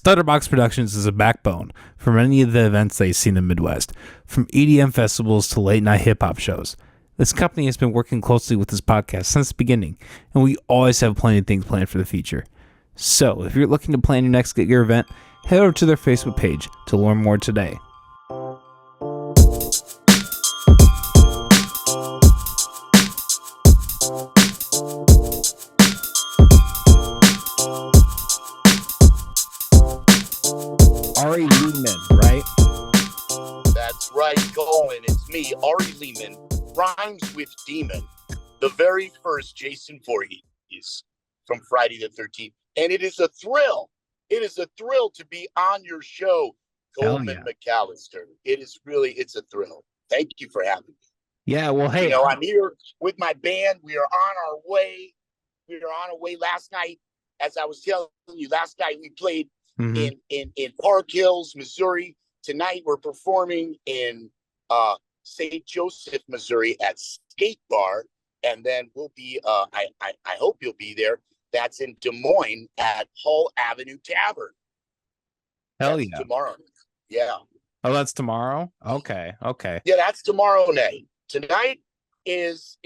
Stutterbox Productions is a backbone for many of the events that you see in the Midwest, from EDM festivals to late-night hip-hop shows. This company has been working closely with this podcast since the beginning, and we always have plenty of things planned for the future. So, if you're looking to plan your next Get Gear event, head over to their Facebook page to learn more today. Ari Lehman, right? That's right, Cohen. It's me, Ari Lehman, rhymes with demon, the very first Jason Voorhees from Friday the 13th. And it is a thrill. It is a thrill to be on your show, Coleman McAllister. It's a thrill. Thank you for having me. Yeah, well, hey. I'm here with my band. We are on our way. We are on our way last night. As I was telling you, last night we played in Park Hills, Missouri. Tonight we're performing in St. Joseph, Missouri at Skate Bar. And then we'll be, I hope you'll be there. That's in Des Moines at Hull Avenue Tavern. Hell that's yeah. Tomorrow. Yeah. Oh, that's tomorrow? Okay. Yeah, that's tomorrow night. Tonight is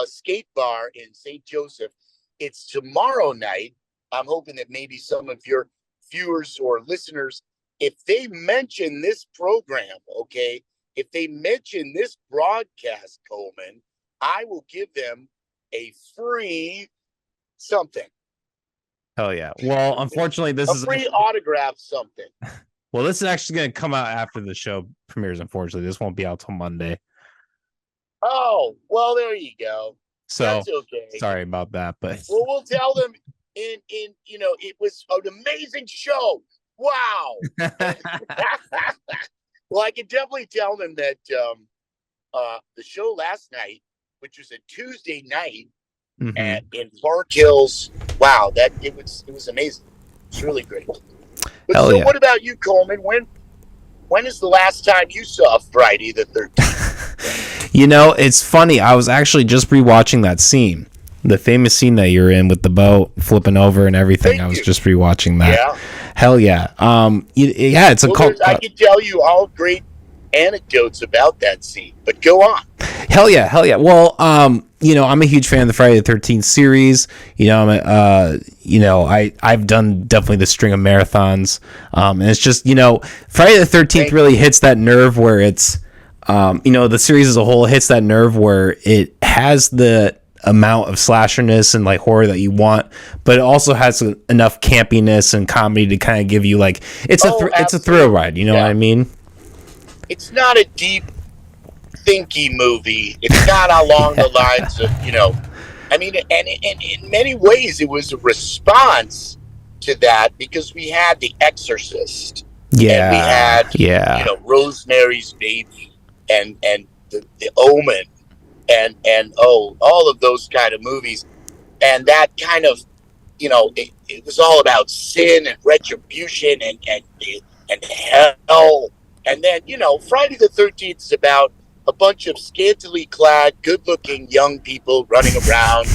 Skate Bar in St. Joseph. It's tomorrow night. I'm hoping that maybe some of your viewers or listeners, if they mention this program, okay, if they mention this broadcast, Coleman, I will give them a free something. Hell yeah. Well, unfortunately, this is a free autograph something. Well, this is actually going to come out after the show premieres, unfortunately. This won't be out till Monday. Oh, well, there you go. So, that's okay. Sorry about that, but well, we'll tell them in it was an amazing show. Wow. Well, I can definitely tell them that the show last night, which was a Tuesday night in Park Hills, wow, that it was amazing. It's really great. But Hell yeah. What about you, Coleman? When is the last time you saw Friday the 13th? It's funny. I was actually just rewatching that scene, the famous scene that you're in with the boat flipping over and everything. I was just rewatching that. Yeah. Hell yeah. It's a cult. I can tell you all great anecdotes about that scene, but go on. Hell yeah. Well, I'm a huge fan of the Friday the 13th series. I've done definitely the string of marathons. And it's just, Friday the 13th really hits that nerve where it's, the series as a whole hits that nerve where it has the amount of slasherness and like horror that you want, but it also has enough campiness and comedy to kind of give you like, it's a thrill ride. You know what I mean? It's not a deep, thinky movie. It's not along the lines of, and in many ways it was a response to that because we had The Exorcist. Yeah. And we had, Rosemary's Baby and the Omen and all of those kind of movies. And that kind of, it was all about sin and retribution and hell. And then, Friday the 13th is about a bunch of scantily clad, good-looking young people running around.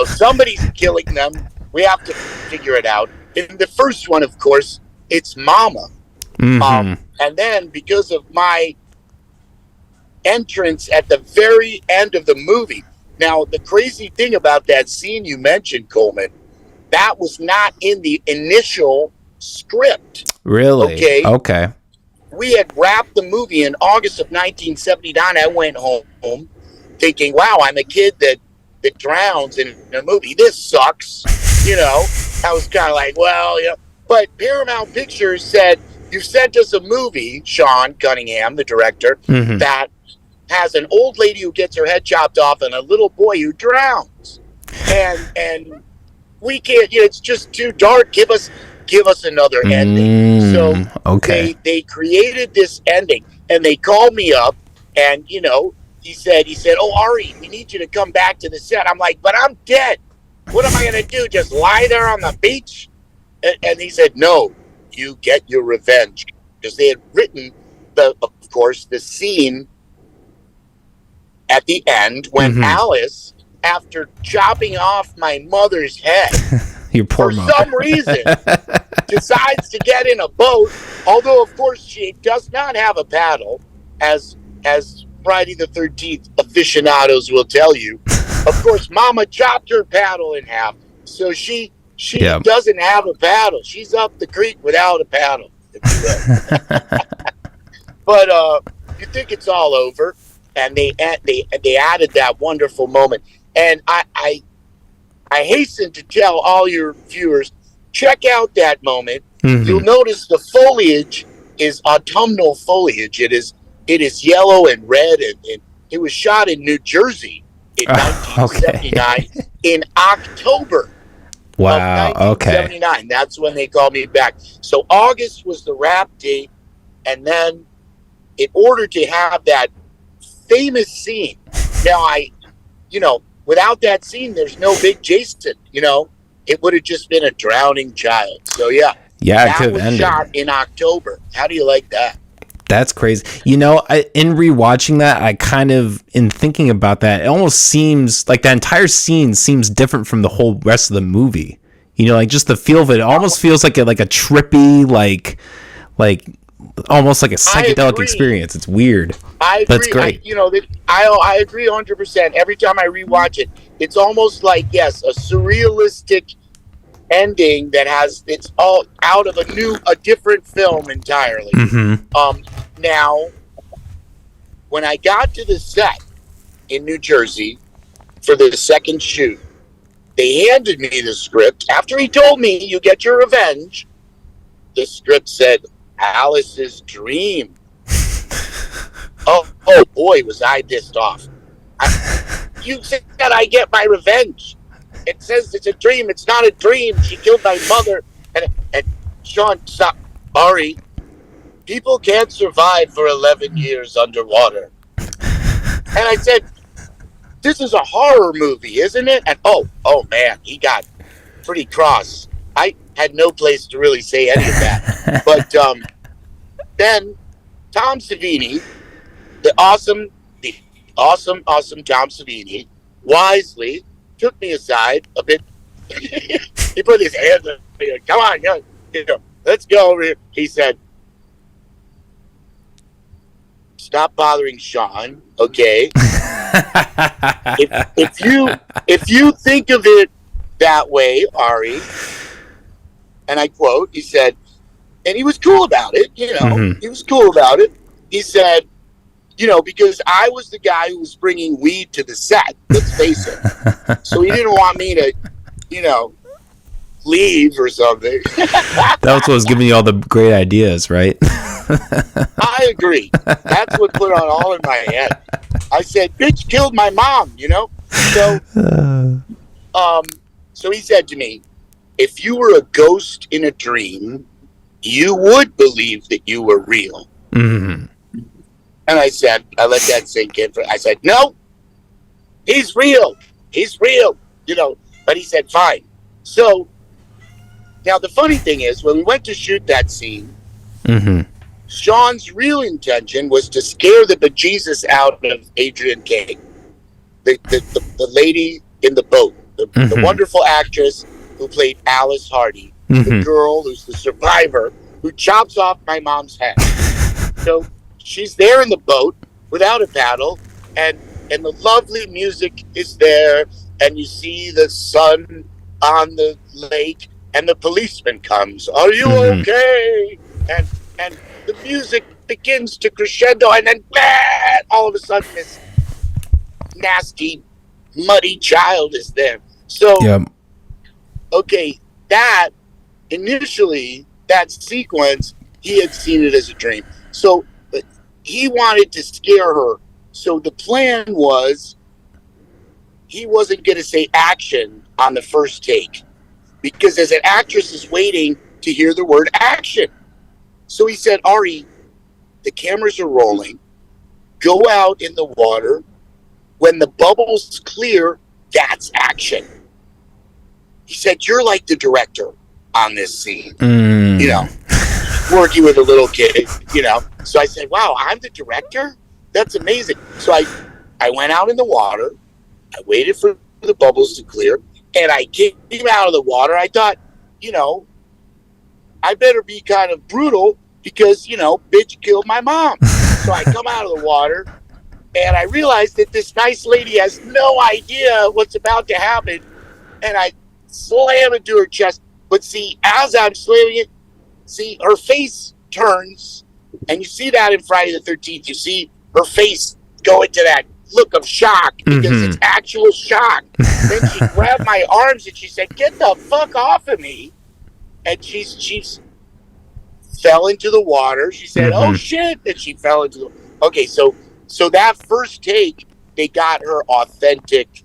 Somebody's killing them. We have to figure it out. In the first one, of course, it's Mama. And then, because of my entrance at the very end of the movie. Now, the crazy thing about that scene you mentioned, Coleman, that was not in the initial script. Really? Okay. We had wrapped the movie in August of 1979. I went home thinking, wow, I'm a kid that drowns in a movie. This sucks. I was kind of like, well, But Paramount Pictures said, you sent us a movie, Sean Cunningham, the director, that has an old lady who gets her head chopped off and a little boy who drowns. And we can't, it's just too dark. Give us another ending. So they created this ending and they called me up and, he said, oh, Ari, we need you to come back to the set. I'm like, but I'm dead. What am I going to do? Just lie there on the beach? And he said, no, you get your revenge. Because they had written, of course, the scene at the end when Alice, after chopping off my mother's head, Your poor for mother. some reason, decides to get in a boat. Although, of course, she does not have a paddle, as Friday the 13th aficionados will tell you. Of course, Mama chopped her paddle in half, so she doesn't have a paddle. She's up the creek without a paddle, if you will. But you think it's all over, and they added that wonderful moment. And I hasten to tell all your viewers, check out that moment. Mm-hmm. You'll notice the foliage is autumnal foliage. It is yellow and red, and it was shot in New Jersey in 1979 in October. Wow. Of 1979. Okay. That's when they called me back. So August was the wrap date, and then in order to have that famous scene, now without that scene, there's no big Jason. It would have just been a drowning child. So yeah, it could have ended. Shot in October. How do you like that? That's crazy. In rewatching that, I kind of, in thinking about that, it almost seems like that entire scene seems different from the whole rest of the movie. Just the feel of it almost feels like a trippy, like almost like a psychedelic experience. It's weird. I agree. That's great. I agree 100%. Every time I rewatch it, it's almost like, yes, a surrealistic ending that it's all out of a different film entirely. Mm-hmm. Now, when I got to the set in New Jersey for the second shoot, they handed me the script. After he told me, you get your revenge, the script said, Alice's dream. Oh boy, was I pissed off. You said I get my revenge. It says it's a dream. It's not a dream. She killed my mother. And Sean, stop. Ari, people can't survive for 11 years underwater. And I said, this is a horror movie, isn't it? And oh man, he got pretty cross. I had no place to really say any of that. But then Tom Savini, the awesome Tom Savini, wisely took me aside a bit. He put his hands on me. Come on, let's go over here. He said, stop bothering Sean, okay? if you think of it that way, Ari, and I quote, he said, and he was cool about it, mm-hmm. He was cool about it. He said, because I was the guy who was bringing weed to the set, let's face it. So he didn't want me to, leave or something. That's what was giving you all the great ideas, right? I agree. That's what put on all in my head. I said, bitch killed my mom, So he said to me, if you were a ghost in a dream, you would believe that you were real. Mm-hmm. And I said, I let that sink in. I said, no, he's real. He's real, But he said, fine. So now the funny thing is, when we went to shoot that scene, mm-hmm. Sean's real intention was to scare the bejesus out of Adrienne King, the lady in the boat, mm-hmm. the wonderful actress who played Alice Hardy, mm-hmm. the girl who's the survivor who chops off my mom's head. So she's there in the boat without a paddle, and the lovely music is there, and you see the sun on the lake, and the policeman comes. Are you mm-hmm. okay? And the music begins to crescendo, and then all of a sudden this nasty, muddy child is there. So, yep. Okay, that sequence, he had seen it as a dream. So he wanted to scare her. So the plan was he wasn't going to say action on the first take, because as an actress is waiting to hear the word action. So he said, Ari, the cameras are rolling. Go out in the water. When the bubbles clear, that's action. He said, you're like the director on this scene. Working with a little kid, So I said, wow, I'm the director? That's amazing. So I went out in the water. I waited for the bubbles to clear. And I came out of the water. I thought, I better be kind of brutal because, bitch killed my mom. So I come out of the water and I realized that this nice lady has no idea what's about to happen. And I slam into her chest. But see, as I'm slamming it, her face turns. And you see that in Friday the 13th. You see her face go into that look of shock because it's actual shock. Then she grabbed my arms and she said, "Get the fuck off of me." And she's fell into the water. She said, "Oh shit." And she fell into the Okay, so that first take, they got her authentic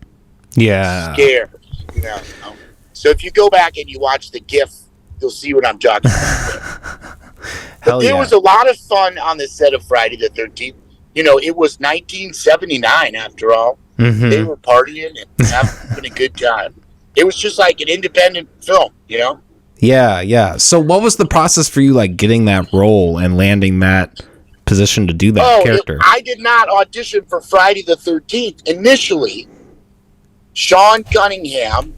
scared. So if you go back and you watch the GIF, you'll see what I'm talking about. But there was a lot of fun on the set of Friday the 13th. It was 1979 after all. They were partying and having a good time. It was just like an independent film, Yeah. So what was the process for you, like getting that role and landing that position to do that character? I did not audition for Friday the 13th. Initially, Sean Cunningham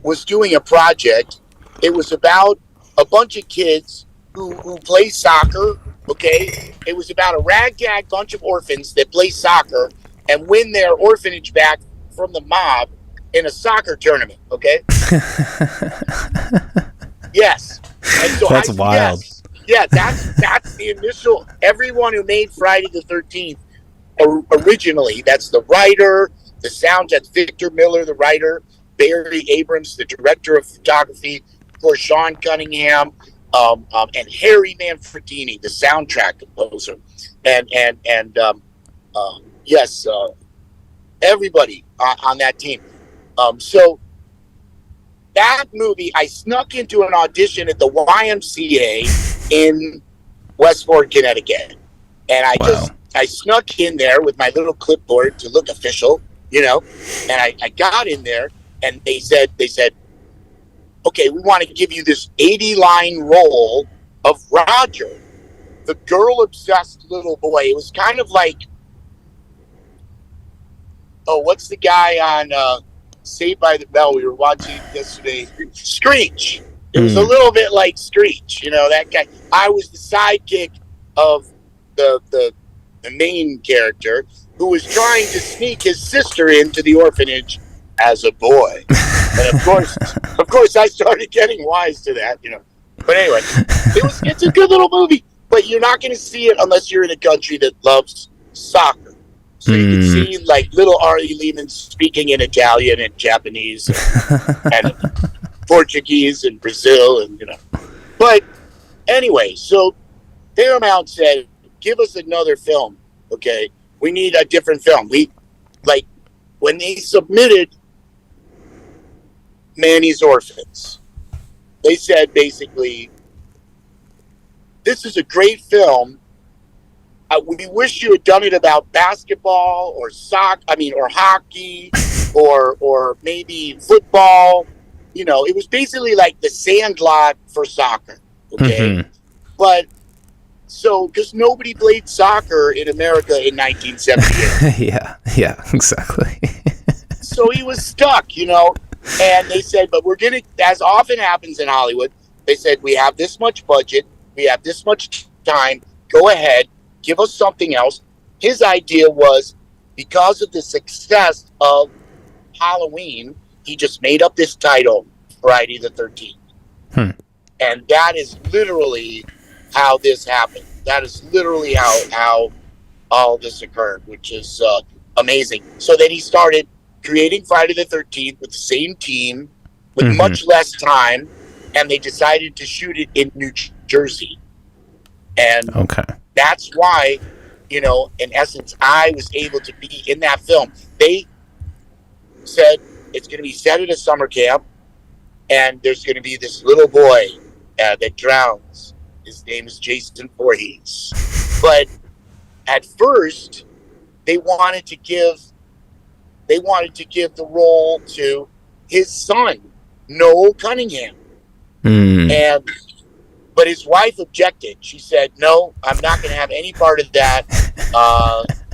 was doing a project. It was about a bunch of kids who play soccer, okay? It was about a ragtag bunch of orphans that play soccer and win their orphanage back from the mob in a soccer tournament, okay? Yes. And so that's wild. Yeah, that's the initial. Everyone who made Friday the 13th originally, that's the writer, the sound, that's Victor Miller, the writer, Barry Abrams, the director of photography, of course, Sean Cunningham, and Harry Manfredini, the soundtrack composer, and everybody on that team. So that movie, I snuck into an audition at the YMCA in Westport, Connecticut, and I snuck in there with my little clipboard to look official, and I got in there, and they said, "Okay, we want to give you this 80-line role of Roger, the girl-obsessed little boy." It was kind of like, what's the guy on Saved by the Bell we were watching yesterday? Screech. It was a little bit like Screech, that guy. I was the sidekick of the main character who was trying to sneak his sister into the orphanage as a boy. And of course, I started getting wise to that, But anyway, it's a good little movie, but you're not going to see it unless you're in a country that loves soccer. So you can see like little Ari Lehman speaking in Italian and Japanese and Portuguese and Brazil and But anyway, so Paramount said, "Give us another film, okay? We need a different film." When they submitted Manny's Orphans, they said basically, "This is a great film. We wish you had done it about basketball or or hockey or maybe football." It was basically like the Sandlot for soccer, okay? But because nobody played soccer in America in 1978. yeah, exactly. So he was stuck, and they said, "But we're going to," as often happens in Hollywood, they said, "We have this much budget, we have this much time, go ahead, give us something else." His idea was, because of the success of Halloween, he just made up this title, Friday the 13th. And that is literally how this happened. That is literally how all this occurred, which is amazing. So then he started creating Friday the 13th with the same team, with much less time, and they decided to shoot it in New Jersey. And that's why, in essence, I was able to be in that film. They said it's going to be set at a summer camp, and there's going to be this little boy that drowns. His name is Jason Voorhees. But at first, they wanted to give the role to his son, Noel Cunningham. But his wife objected. She said, "No, I'm not going to have any part of that.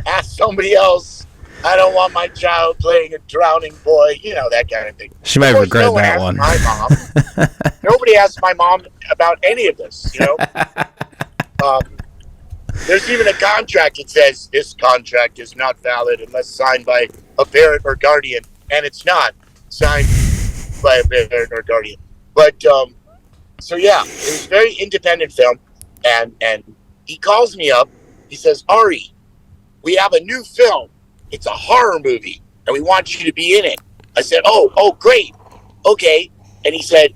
Ask somebody else." I don't want my child playing a drowning boy, that kind of thing. She might regret that one. My mom. Nobody asked my mom about any of this, There's even a contract that says this contract is not valid unless signed by a parent or guardian, and it's not signed by a parent or guardian. But so yeah, it was a very independent film, and he calls me up. He says, "Ari, we have a new film. It's a horror movie, and we want you to be in it." I said, "Oh, great, okay." And he said,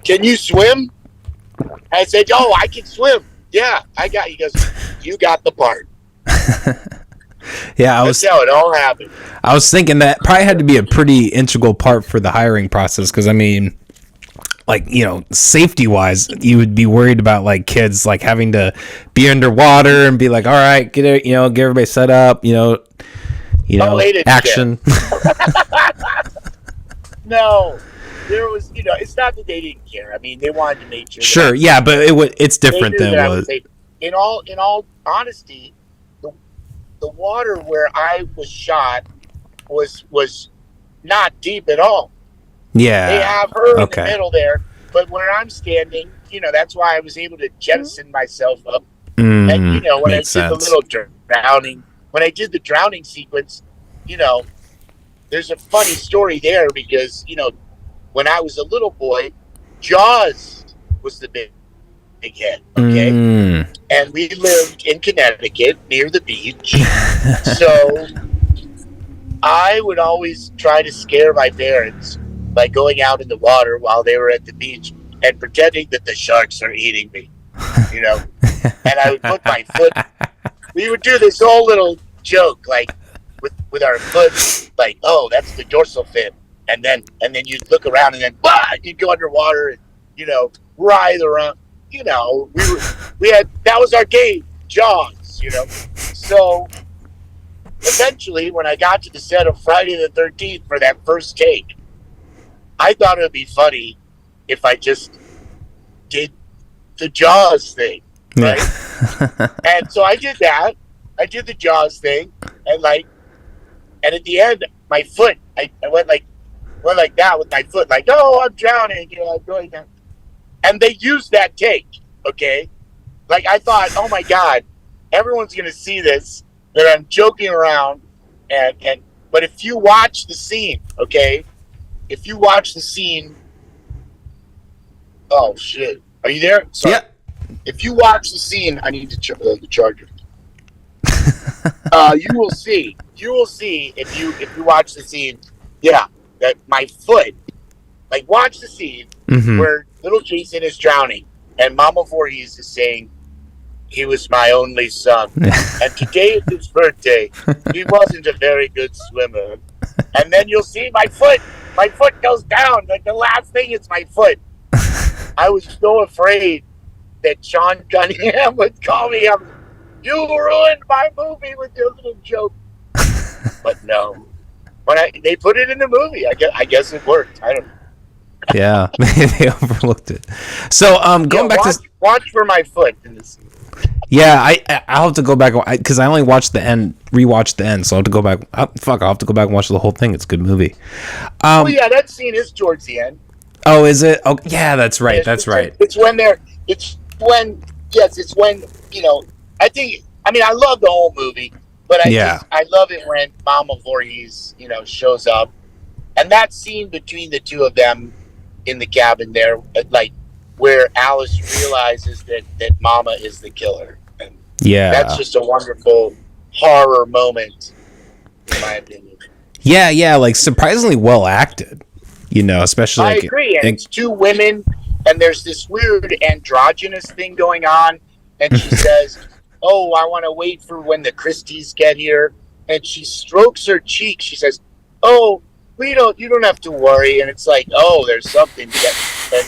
"Can you swim?" I said, "Oh, I can swim. Yeah, I got." He goes, "You got the part." Yeah, that's how it all happened. I was thinking that probably had to be a pretty integral part for the hiring process, because I mean, like, safety wise, you would be worried about like kids like having to be underwater and be like, all right, get everybody set up, action. No, there was, it's not that they didn't care. I mean, they wanted to make sure. Sure, yeah, but it's different than it was. In all honesty, the water where I was shot was not deep at all. Yeah, they have her in the middle there, but where I'm standing, that's why I was able to jettison myself up. And when I did the little drowning, when I did the drowning sequence, there's a funny story there because when I was a little boy, Jaws was the big hit. Okay, and we lived in Connecticut near the beach, so I would always try to scare my parents by going out in the water while they were at the beach and pretending that the sharks are eating me, and I would put my foot. We would do this whole little joke, like with our foot, like, oh, that's the dorsal fin, and then you'd look around and then you'd go underwater and writhe around. We had, that was our game, Jaws. So eventually, when I got to the set of Friday the 13th for that first take, I thought it would be funny if I just did the Jaws thing, right? And so I did that. I did the Jaws thing, and at the end, my foot, I went like that with my foot, like, oh, I'm drowning, I'm going down. And they used that take, okay? Like, I thought, oh my God, everyone's gonna see this, that I'm joking around, but if you watch the scene, okay? If you watch the scene, oh shit, are you there? Sorry. Yeah. If you watch the scene, I need to the charger. You will see if you watch the scene, that my foot, like, watch the scene where little Jason is drowning and Mama Voorhees is saying, he was my only son, and today is his birthday. He wasn't a very good swimmer. And then you'll see my foot goes down. Like, the last thing is my foot. I was so afraid that Sean Cunningham would call me up. You ruined my movie with your little joke. But no, they put it in the movie. I guess it worked. I don't know. Yeah, they overlooked it. So going back to watch for my foot in this. Yeah, I'll have to go back because I only watched the end, rewatched the end, so I'll have to go back. I'll have to go back and watch the whole thing. It's a good movie. Oh yeah, that scene is towards the end. Oh, is it? Oh yeah, that's right. That's right. It's when I love the whole movie, but I love it when Mama Voorhees, shows up, and that scene between the two of them in the cabin there, like, where Alice realizes that Mama is the killer. And that's just a wonderful horror moment, in my opinion. Yeah, like, surprisingly well acted, especially. I agree, and it's two women, and there's this weird androgynous thing going on, and she says, oh, I want to wait for when the Christies get here, and she strokes her cheek. She says, oh, you don't have to worry, and it's like, oh, there's something, and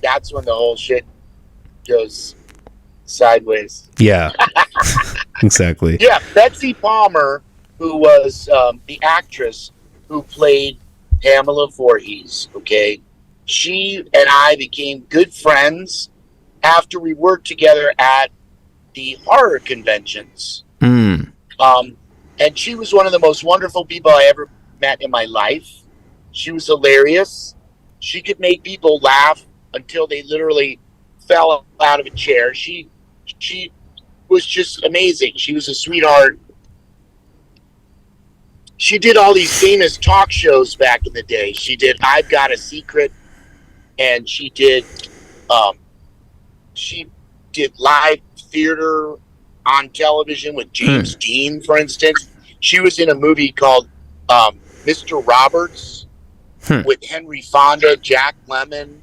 that's when the whole shit goes sideways. Yeah, exactly. Yeah, Betsy Palmer, who was the actress who played Pamela Voorhees, okay? She and I became good friends after we worked together at the horror conventions. And she was one of the most wonderful people I ever met in my life. She was hilarious. She could make people laugh until they literally fell out of a chair. She was just amazing. She was a sweetheart. She did all these famous talk shows back in the day. She did I've Got a Secret, and she did live theater on television with James Dean, for instance. She was in a movie called Mr. Roberts with Henry Fonda, Jack Lemmon,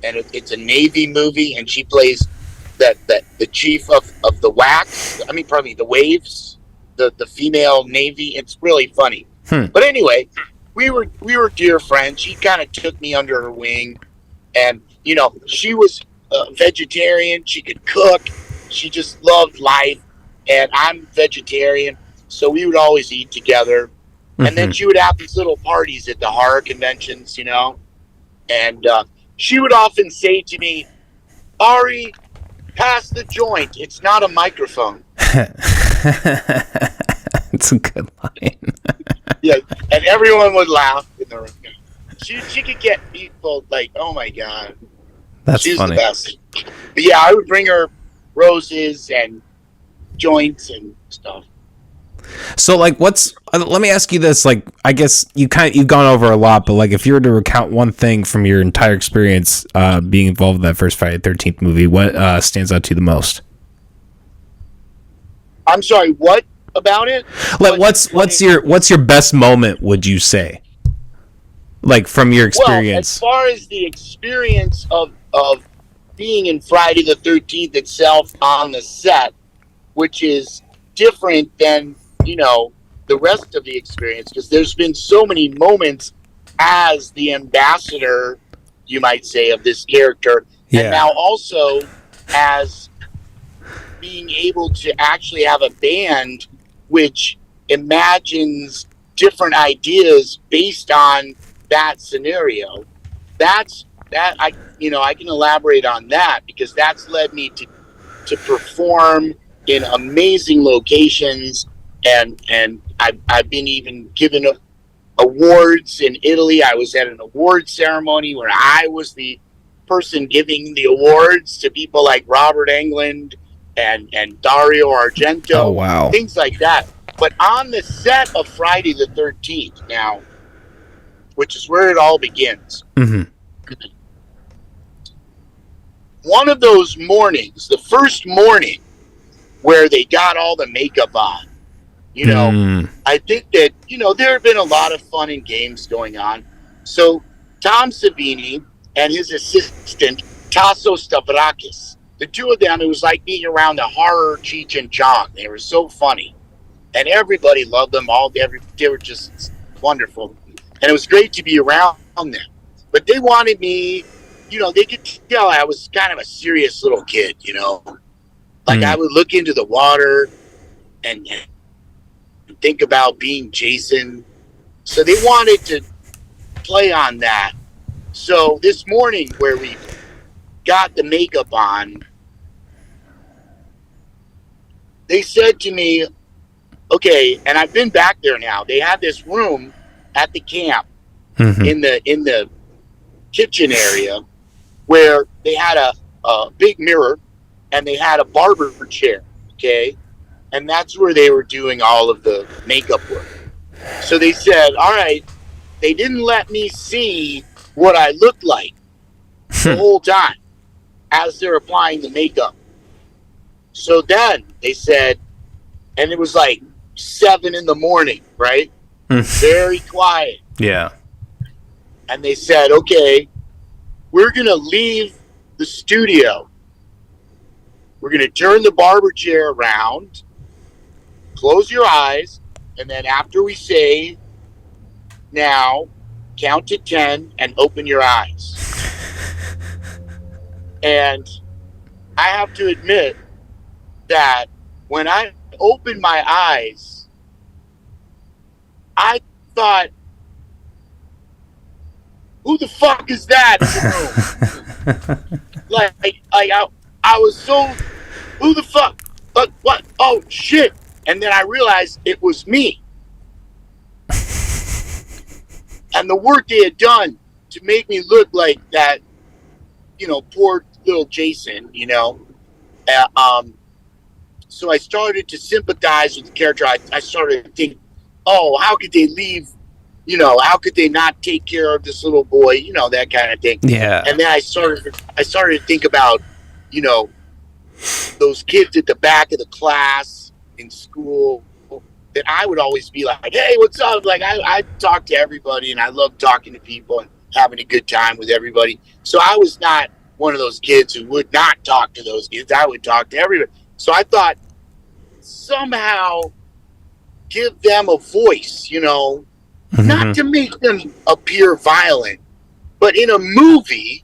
and it's a Navy movie, and she plays the chief of the the Waves, the female Navy. It's really funny. But anyway, we were dear friends. She kind of took me under her wing, and she was a vegetarian. She could cook. She just loved life, and I'm vegetarian, so we would always eat together. And then she would have these little parties at the horror conventions, and she would often say to me, "Ari, pass the joint. It's not a microphone." It's a good line. Yeah, and everyone would laugh in the room. She could get people like, oh my god, she's funny. The best. But yeah, I would bring her roses and joints and stuff. So like, let me ask you this, like, I guess you've gone over a lot, but like, if you were to recount one thing from your entire experience being involved in that first Friday the 13th movie, what stands out to you the most? I'm sorry, what about it? Like, what's your best moment, would you say? Like, from your experience? Well, as far as the experience of being in Friday the 13th itself on the set, which is different than, the rest of the experience, because there's been so many moments as the ambassador, you might say, of this character, and now also as being able to actually have a band which imagines different ideas based on that scenario. I can elaborate on that, because that's led me to perform in amazing locations, and I've been even given awards in Italy. I was at an award ceremony where I was the person giving the awards to people like Robert Englund and Dario Argento. Oh, wow. Things like that. But on the set of Friday the 13th now, which is where it all begins, one of those mornings, the first morning where they got all the makeup on, I think that, there have been a lot of fun and games going on. So Tom Savini and his assistant, Tasso Stavrakis, the two of them, it was like being around the horror Cheech and Chong. They were so funny. And everybody loved them all. They were just wonderful. And it was great to be around them. But they wanted me, they could tell I was kind of a serious little kid, Like I would look into the water and think about being Jason. So they wanted to play on that. So this morning where we got the makeup on, they said to me, okay, and I've been back there now. They had this room at the camp in the kitchen area where they had a big mirror and they had a barber chair, okay? And that's where they were doing all of the makeup work. So they said, all right, they didn't let me see what I looked like the whole time as they're applying the makeup. So then they said, and it was like 7 a.m, right? Very quiet. Yeah. And they said, okay, we're going to leave the studio. We're going to turn the barber chair around, close your eyes, and then after we say, now, count to 10 and open your eyes. And I have to admit that when I opened my eyes, I thought, who the fuck is that in the room? like I was so, who the fuck? What? Oh shit! And then I realized it was me. And the work they had done to make me look like that, poor little Jason, so I started to sympathize with the character. I started to think, oh, how could they leave? How could they not take care of this little boy? That kind of thing. Yeah. And then I started to think about, those kids at the back of the class in school that I would always be like, hey, what's up? Like I talk to everybody and I love talking to people and having a good time with everybody. So I was not one of those kids who would not talk to those kids. I would talk to everybody. So I thought somehow give them a voice, not to make them appear violent, but in a movie,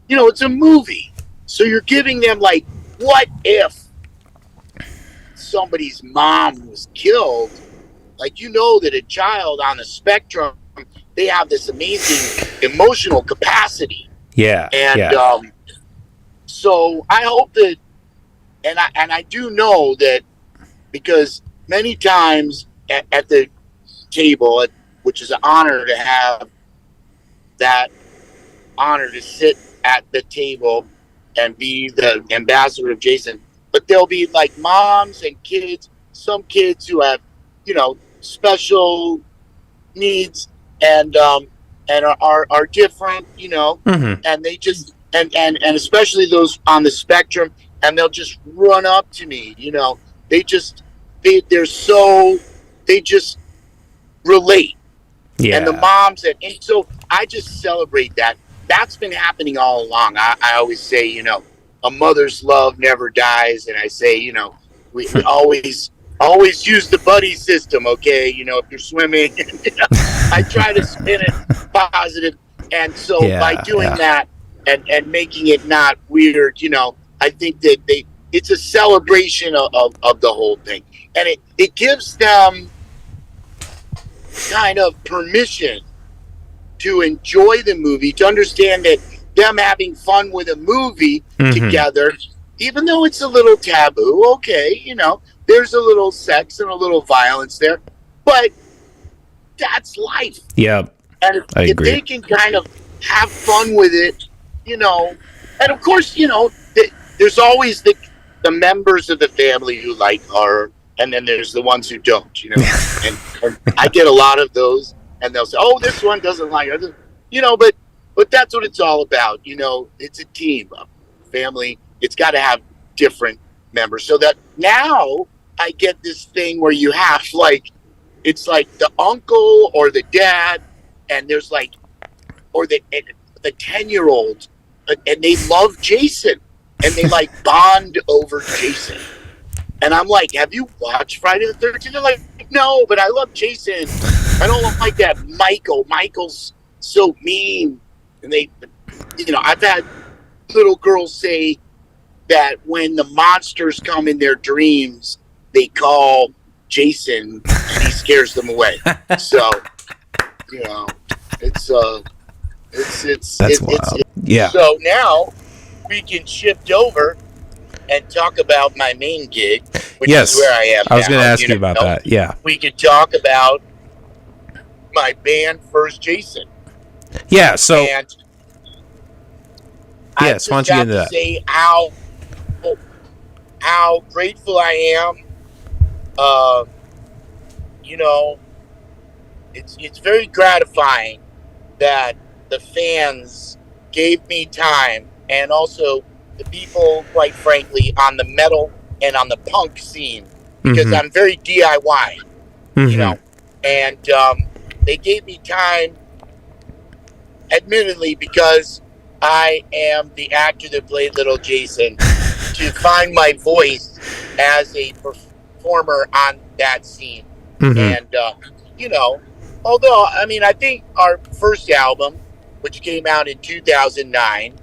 it's a movie. So you're giving them like, what if somebody's mom was killed? Like, that a child on the spectrum, they have this amazing emotional capacity. Yeah. And so I hope that, and I do know that, because many times at the table, which is an honor to have that honor to sit at the table and be the ambassador of Jason, but there'll be like moms and kids, some kids who have, special needs and are different, and they just, and especially those on the spectrum, and they'll just run up to me, they just relate. Yeah. And the moms, and so I just celebrate that. That's been happening all along. I always say, a mother's love never dies. And I say, we always use the buddy system, okay? If you're swimming, I try to spin it positive. And so by doing that and making it not weird, I think that it's a celebration of the whole thing. And it gives them kind of permission to enjoy the movie, to understand that them having fun with a movie together, even though it's a little taboo, okay, there's a little sex and a little violence there, but that's life. Yeah. And if they can kind of have fun with it, and of course, there's always the members of the family who like horror, and then there's the ones who don't, and I get a lot of those, and they'll say, oh, this one doesn't like it, but that's what it's all about. It's a team, a family. It's got to have different members, so that now I get this thing where you have it's like the uncle or the dad, and there's or the 10-year-old, and they love Jason, and they bond over Jason. And I'm like, have you watched Friday the 13th? They're like, no, but I love Jason. I don't like that Michael. Michael's so mean. And they, I've had little girls say that when the monsters come in their dreams, they call Jason and he scares them away. So, it's yeah. So now we can shift over and talk about my main gig, which is where I am now. I was going to ask you about that. Yeah. We could talk about my band, First Jason. Yeah, so... And yes, why don't you get into that? Say how grateful I am. It's very gratifying that the fans gave me time, and also the people, quite frankly, on the metal and on the punk scene, because I'm very DIY, and they gave me time, admittedly, because I am the actor that played Little Jason, to find my voice as a performer on that scene. And, although, I think our first album, which came out in 2009,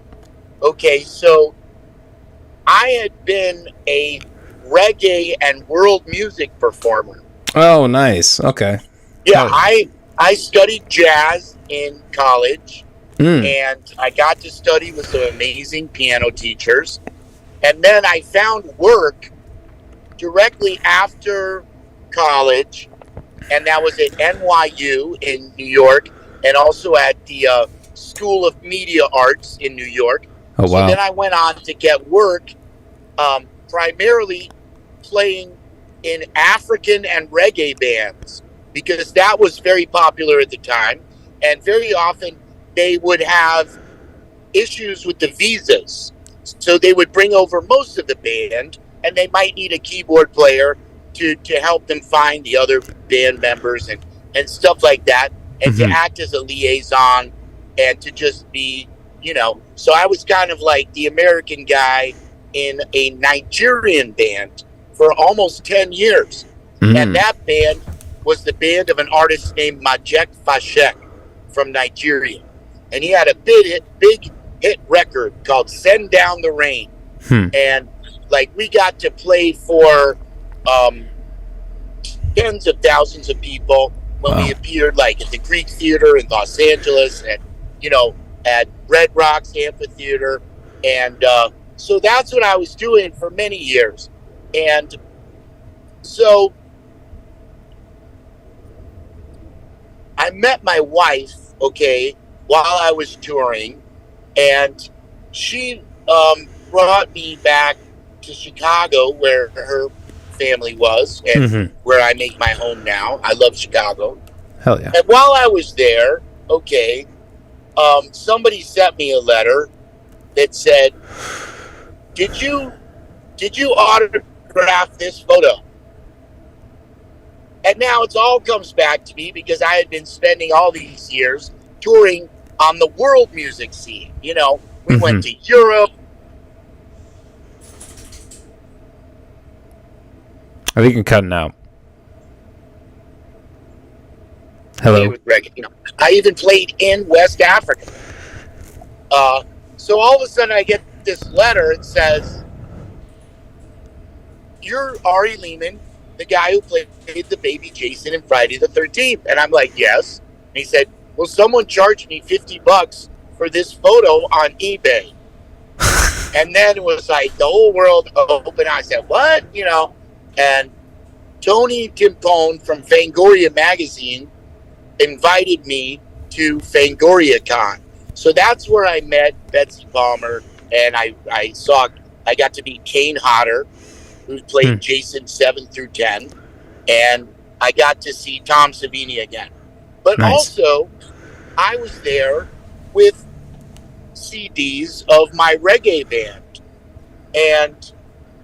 okay, so I had been a reggae and world music performer. Oh, nice. Okay. Yeah, I studied jazz in college, and I got to study with some amazing piano teachers. And then I found work directly after college, and that was at NYU in New York, and also at the School of Media Arts in New York. Oh, wow. So then I went on to get work, primarily playing in African and reggae bands, because that was very popular at the time. And very often they would have issues with the visas. So they would bring over most of the band, and they might need a keyboard player to help them find the other band members and stuff like that, and to act as a liaison and to just be, so I was kind of like the American guy in a Nigerian band for almost 10 years. And that band was the band of an artist named Majek Fashek from Nigeria. And he had a big hit record called Send Down the Rain. And like we got to play for tens of thousands of people when we appeared like at the Greek Theater in Los Angeles and, at Red Rocks Amphitheater. And so that's what I was doing for many years. And so I met my wife, while I was touring, and she brought me back to Chicago, where her family was, and where I make my home now. I love Chicago. Hell yeah. And while I was there, somebody sent me a letter that said, Did you autograph this photo? And now it all comes back to me because I had been spending all these years touring on the world music scene. We went to Europe. I think you're cutting out. Hello? With reggae. I even played in West Africa. So all of a sudden I get this letter. It says, "You're Ari Lehman, the guy who played the baby Jason in Friday the 13th. And I'm like, yes. And he said, well, someone charged me $50 for this photo on eBay. And then it was like the whole world opened. I said, what? And Tony Timpone from Fangoria magazine invited me to Fangoria Con. So that's where I met Betsy Palmer, and I got to meet Kane Hodder, who played Jason 7 through 10, and I got to see Tom Savini again. But also, I was there with CDs of my reggae band, and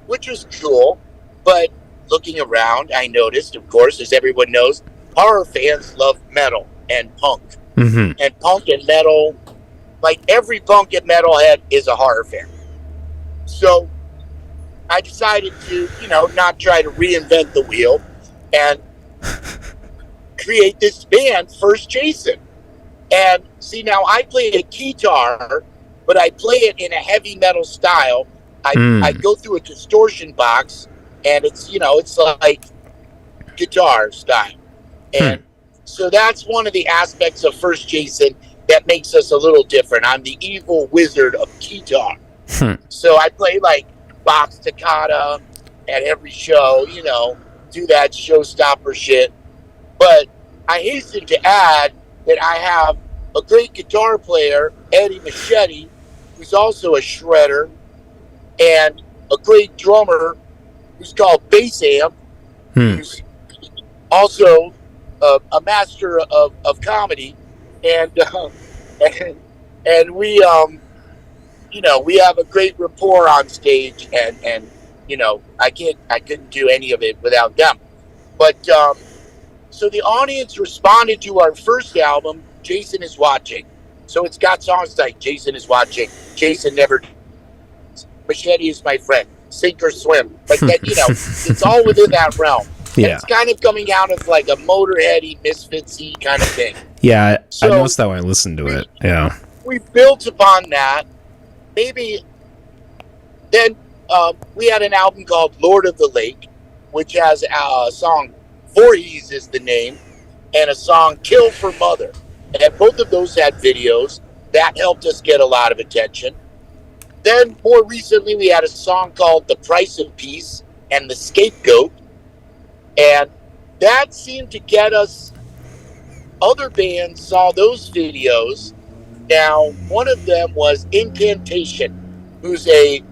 which was cool. But looking around, I noticed, of course, as everyone knows, horror fans love metal and punk. And punk and metal, like every punk and metalhead is a horror fan. So I decided to, not try to reinvent the wheel and create this band, First Jason. And see, now I play a guitar, but I play it in a heavy metal style. I go through a distortion box, and it's, it's like guitar style. And so that's one of the aspects of First Jason that makes us a little different. I'm the evil wizard of guitar. So I play like box toccata at every show, do that showstopper shit. But I hasten to add that I have a great guitar player, Eddie Machete, who's also a shredder, and a great drummer who's called Bass Amp, who's also a master of comedy, and we we have a great rapport on stage, and I couldn't do any of it without them. But so the audience responded to our first album, Jason is Watching. So it's got songs like Jason is Watching, Jason Never, Machete is My Friend, Sink or Swim, like that. It's all within that realm. Yeah. And it's kind of coming out of like a Motorheady, Misfitsy kind of thing. Yeah, So I noticed that when I listened to it. Yeah. we built upon that. Maybe then we had an album called Lord of the Lake, which has a song, Voorhees is the name, and a song, Kill for Mother. And both of those had videos. That helped us get a lot of attention. Then more recently, we had a song called The Price of Peace and The Scapegoat. And that seemed to get us. Other bands saw those videos. Now, one of them was Incantation, who's a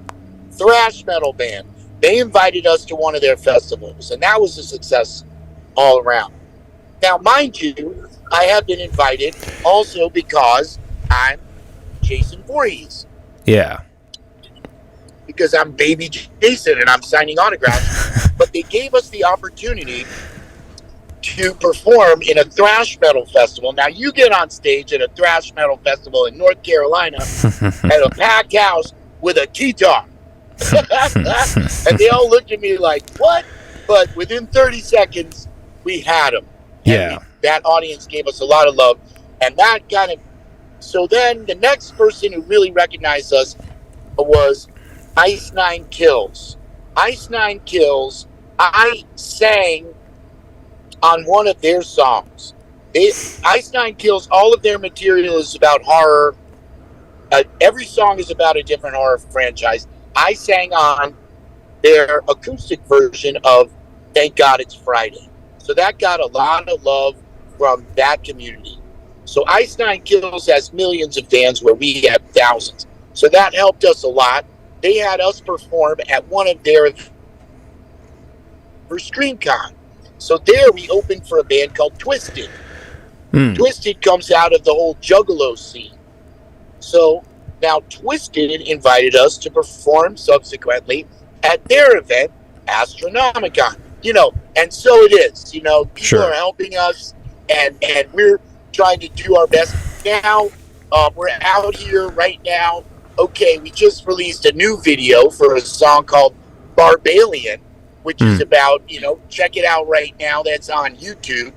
thrash metal band. They invited us to one of their festivals, and that was a success all around. Now, mind you, I have been invited also because I'm Jason Voorhees. Yeah. Because I'm baby Jason and I'm signing autographs. But they gave us the opportunity to perform in a thrash metal festival. Now, you get on stage at a thrash metal festival in North Carolina at a packed house with a guitar. And they all looked at me like, what? But within 30 seconds, we had them. Yeah. That audience gave us a lot of love. And that kind of... So then the next person who really recognized us was Ice Nine Kills. Ice Nine Kills, I sang on one of their songs. Ice Nine Kills, all of their material is about horror. Every song is about a different horror franchise. I sang on their acoustic version of Thank God It's Friday. So that got a lot of love from that community. So Ice Nine Kills has millions of fans where we have thousands. So that helped us a lot. They had us perform at one of their for ScreamCon. So there we opened for a band called Twisted. Twisted comes out of the whole Juggalo scene. So now Twisted invited us to perform subsequently at their event, Astronomicon. You know, and so it is. You know, people are helping us, and we're trying to do our best. Now, we're out here right now. Okay, we just released a new video for a song called Barbalian, which is about, you know, check it out right now. That's on YouTube.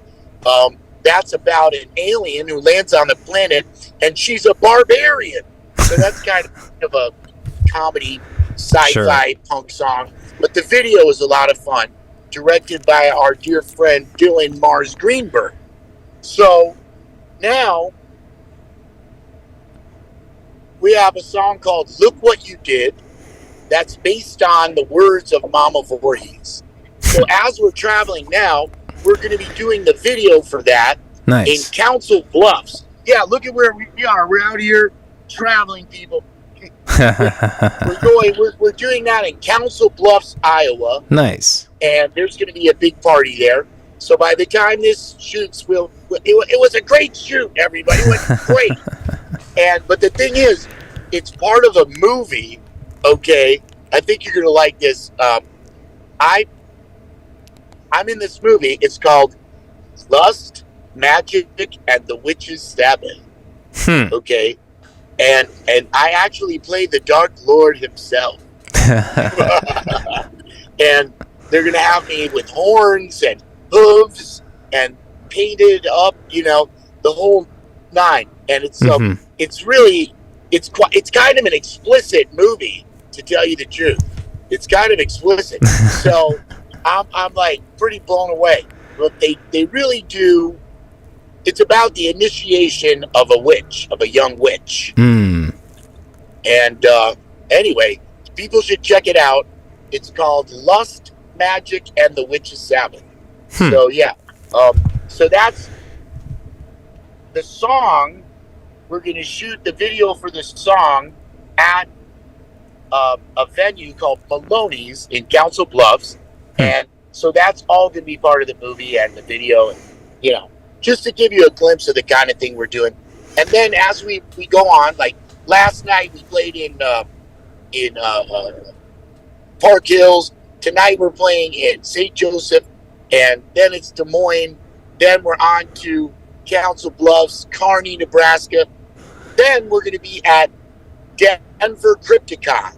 That's about an alien who lands on the planet, and she's a barbarian. So that's kind of a comedy, sci-fi punk song. But the video is a lot of fun, directed by our dear friend Dylan Mars Greenberg. So now we have a song called Look What You Did that's based on the words of Mama Voorhees. So as we're traveling now, we're going to be doing the video for that in Council Bluffs. Yeah, look at where we are. We're out here traveling, people. We're doing that in Council Bluffs, Iowa. Nice. And there's going to be a big party there. So by the time this shoots, it was a great shoot, everybody. It went great. But the thing is, it's part of a movie. Okay, I think you're going to like this. I'm in this movie. It's called Lust, Magic, and the Witch's Sabbath. Okay, and I actually play the Dark Lord himself. And they're going to have me with horns and hooves and painted up, you know, the whole nine. And it's really kind of an explicit movie, to tell you the truth. It's kind of explicit. So I'm like pretty blown away. But they really do. It's about the initiation of a witch, of a young witch. And anyway, people should check it out. It's called Lust, Magic, and the Witch's Sabbath. So yeah. So that's the song. We're going to shoot the video for this song at a venue called Maloney's in Council Bluffs. And so that's all going to be part of the movie and the video, and, you know, just to give you a glimpse of the kind of thing we're doing. And then as we go on, like last night we played in Park Hills. Tonight we're playing in St. Joseph, and then it's Des Moines. Then we're on to Council Bluffs, Kearney, Nebraska. Then we're going to be at Denver Crypticon.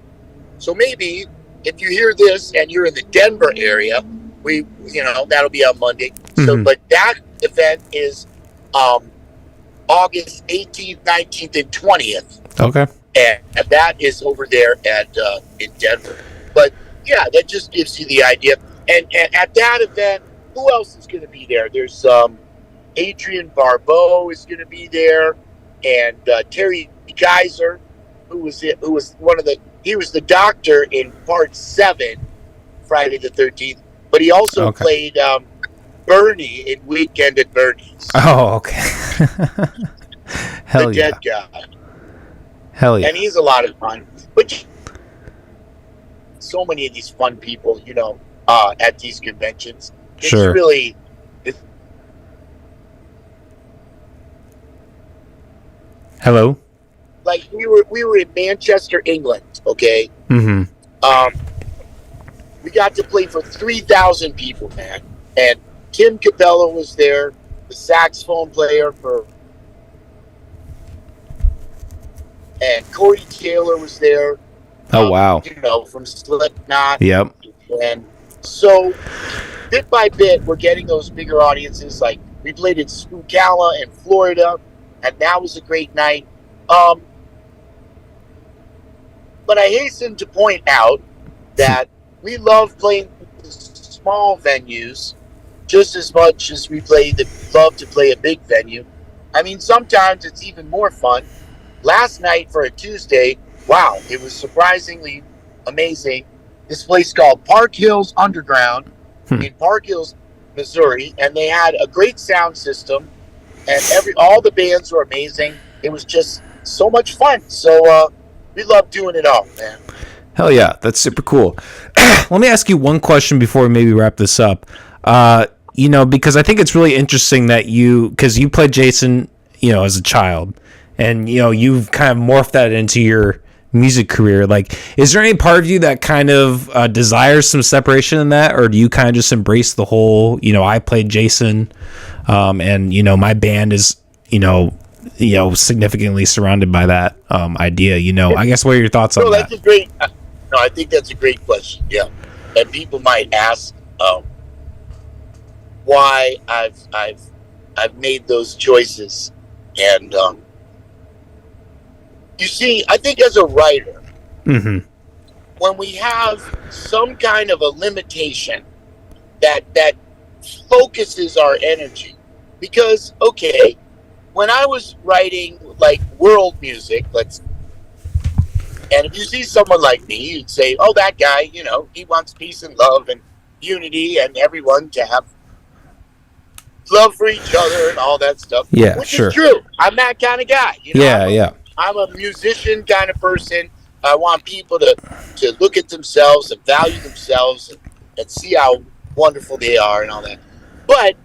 So maybe if you hear this and you're in the Denver area, that'll be on Monday. So, but that event is August 18th, 19th, and 20th. Okay. And that is over there in Denver. But yeah, that just gives you the idea. And at that event, who else is going to be there? There's Adrian Barbeau is going to be there, and Terry Geyser, he was the doctor in part 7, Friday the 13th. But he also played Bernie in Weekend at Bernie's. Oh, okay. Hell the yeah. dead guy. Hell yeah. And he's a lot of fun. But so many of these fun people, at these conventions. It's Sure. really... Hello? Like, we were in Manchester, England, okay? Mm-hmm. We got to play for 3,000 people, man. And Tim Capella was there, the saxophone player and Corey Taylor was there. Oh, wow. From Slipknot. Yep. And so, bit by bit, we're getting those bigger audiences. Like, we played in Ocala in Florida, and that was a great night. But I hasten to point out that we love playing small venues just as much as we love to play a big venue. I mean, sometimes it's even more fun. Last night for a Tuesday, wow, it was surprisingly amazing. This place called Park Hills Underground in Park Hills, Missouri, and they had a great sound system, and all the bands were amazing. It was just so much fun. So we love doing it all, man. Hell yeah, that's super cool. Let me ask you one question before we maybe wrap this up. Because I think it's really interesting that because you played Jason, as a child, and you've kind of morphed that into your music career. Like, is there any part of you that kind of desires some separation in that, or do you kind of just embrace the whole, I played Jason, and my band is, significantly surrounded by that idea? I guess, what are your thoughts on that? I think that's a great question. Yeah, and people might ask why I've made those choices, and you see, I think as a writer, mm-hmm. when we have some kind of a limitation that focuses our energy, because okay, when I was writing like world music, and if you see someone like me, you'd say, oh, that guy, he wants peace and love and unity and everyone to have love for each other and all that stuff. Yeah, which sure. is true. I'm that kind of guy. I'm a musician kind of person. I want people to look at themselves and value themselves and see how wonderful they are and all that. But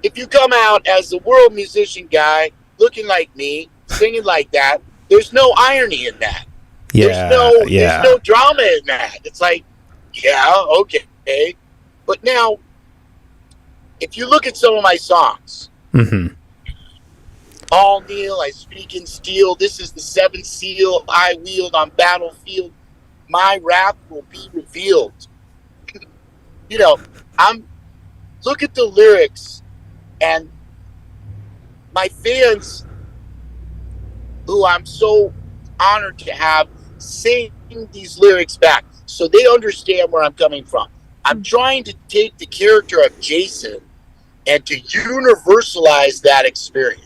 if you come out as the world musician guy, looking like me, singing like that, there's no irony in that. Yeah, there's no drama in that. It's like, yeah, okay. But now, if you look at some of my songs, mm-hmm. All kneel, I speak in steel. This is the seventh seal I wield on battlefield. My wrath will be revealed. Look at the lyrics, and my fans, who I'm so honored to have, sing these lyrics back so they understand where I'm coming from. I'm trying to take the character of Jason and to universalize that experience.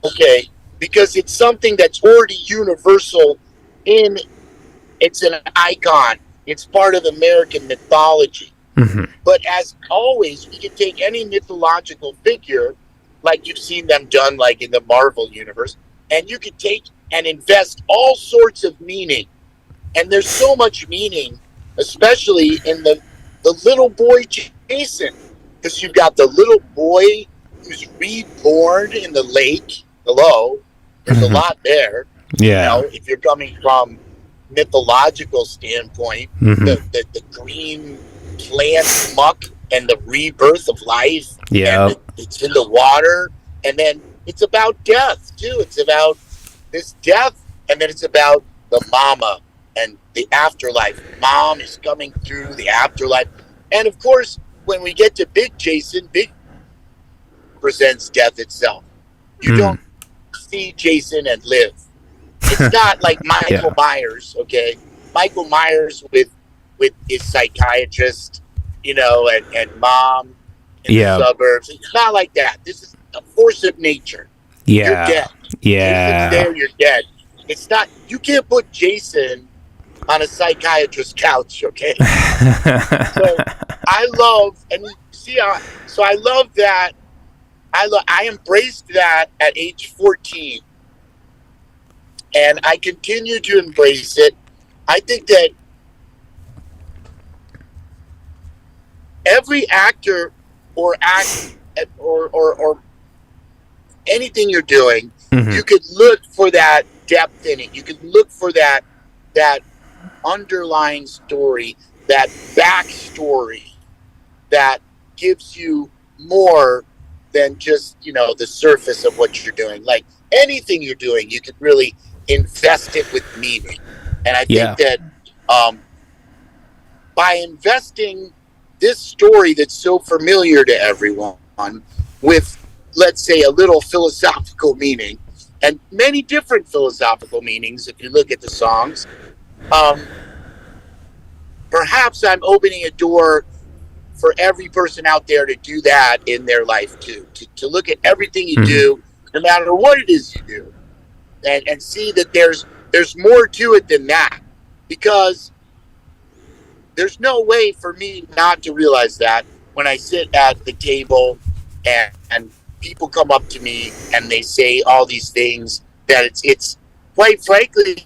Okay, because it's something that's already universal. It's an icon. It's part of American mythology. Mm-hmm. But as always, we can take any mythological figure, like you've seen them done, like in the Marvel universe, and you can take and invest all sorts of meaning. And there's so much meaning, especially in the little boy Jason, because you've got the little boy who's reborn in the lake. Hello, there's a lot there. Yeah, if you're coming from mythological standpoint, the green plant muck and the rebirth of life. Yeah, it's in the water, and then it's about death too. It's about this death, and then it's about the mama and the afterlife. Mom is coming through the afterlife, and of course, when we get to Big Jason, Big presents death itself. You don't see Jason and live. It's not like Michael Myers, okay? Michael Myers with his psychiatrist, and mom in the suburbs. It's not like that. This is a force of nature. Yeah. You're dead. Yeah. Jason's there, you're dead. It's not, you can't put Jason on a psychiatrist's couch, okay? So I love, and see how. So I love that. I embraced that at age 14, and I continue to embrace it. I think that every actor or or anything you're doing, you could look for that depth in it. You could look for that underlying story, that backstory that gives you more than just, the surface of what you're doing. Like anything you're doing, you could really invest it with meaning. And I think that by investing this story that's so familiar to everyone with, let's say, a little philosophical meaning, and many different philosophical meanings if you look at the songs, perhaps I'm opening a door for every person out there to do that in their life too, to look at everything you do, no matter what it is you do, and see that there's more to it than that, because there's no way for me not to realize that when I sit at the table and people come up to me and they say all these things, that it's quite frankly,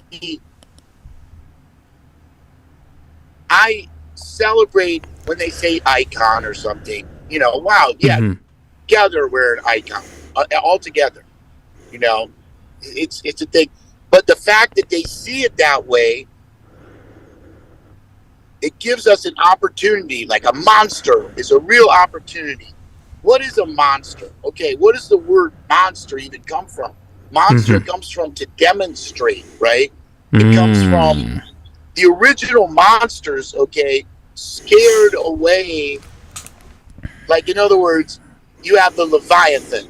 I celebrate when they say icon or something. Wow, yeah, together we're an icon, all together. It's a thing. But the fact that they see it that way, it gives us an opportunity. Like a monster is a real opportunity. What is a monster? Okay, what does the word monster even come from? Monster comes from to demonstrate, right? It comes from the original monsters, okay, scared away. Like, in other words, you have the Leviathan,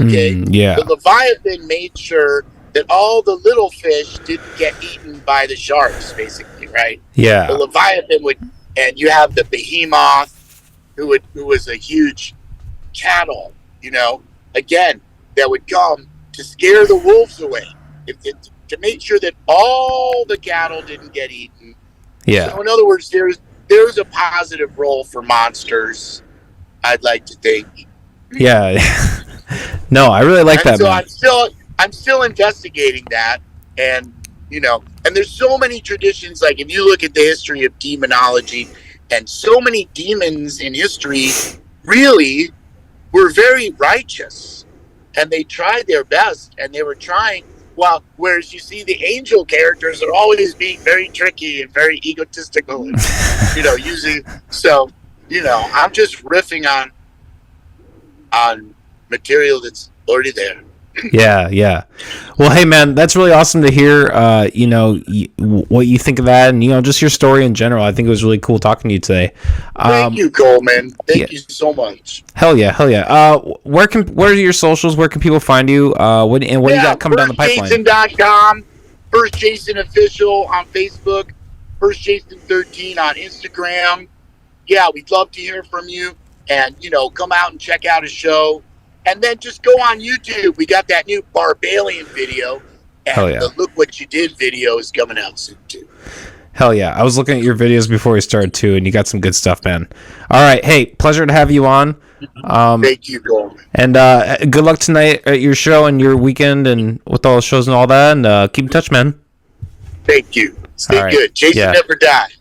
okay? The Leviathan made sure that all the little fish didn't get eaten by the sharks, basically, right? Yeah. The Leviathan and you have the Behemoth, who was a huge cattle, again, that would come to scare the wolves away, to make sure that all the cattle didn't get eaten. Yeah. So in other words, there's a positive role for monsters, I'd like to think. Yeah. No, I really like that. So man. I'm still investigating that, and and there's so many traditions. Like if you look at the history of demonology, and so many demons in history really were very righteous, and they tried their best, and they were trying. Well, whereas you see the angel characters are always being very tricky and very egotistical, and, using. So, I'm just riffing on material that's already there. Yeah. Well, hey, man, that's really awesome to hear, what you think of that, and, just your story in general. I think it was really cool talking to you today. Thank you, Coleman. Thank you so much. Hell yeah. Where are your socials? Where can people find you? What you got coming down the pipeline? FirstJason.com, First Jason Official on Facebook, First Jason 13 on Instagram. Yeah, we'd love to hear from you, and, come out and check out a show. And then just go on YouTube. We got that new Barbalian video. And the Look What You Did video is coming out soon, too. Hell yeah. I was looking at your videos before we started, too, and you got some good stuff, man. All right. Hey, pleasure to have you on. Thank you, Goldman. And good luck tonight at your show and your weekend and with all the shows and all that. And keep in touch, man. Thank you. Stay good. Jason never died.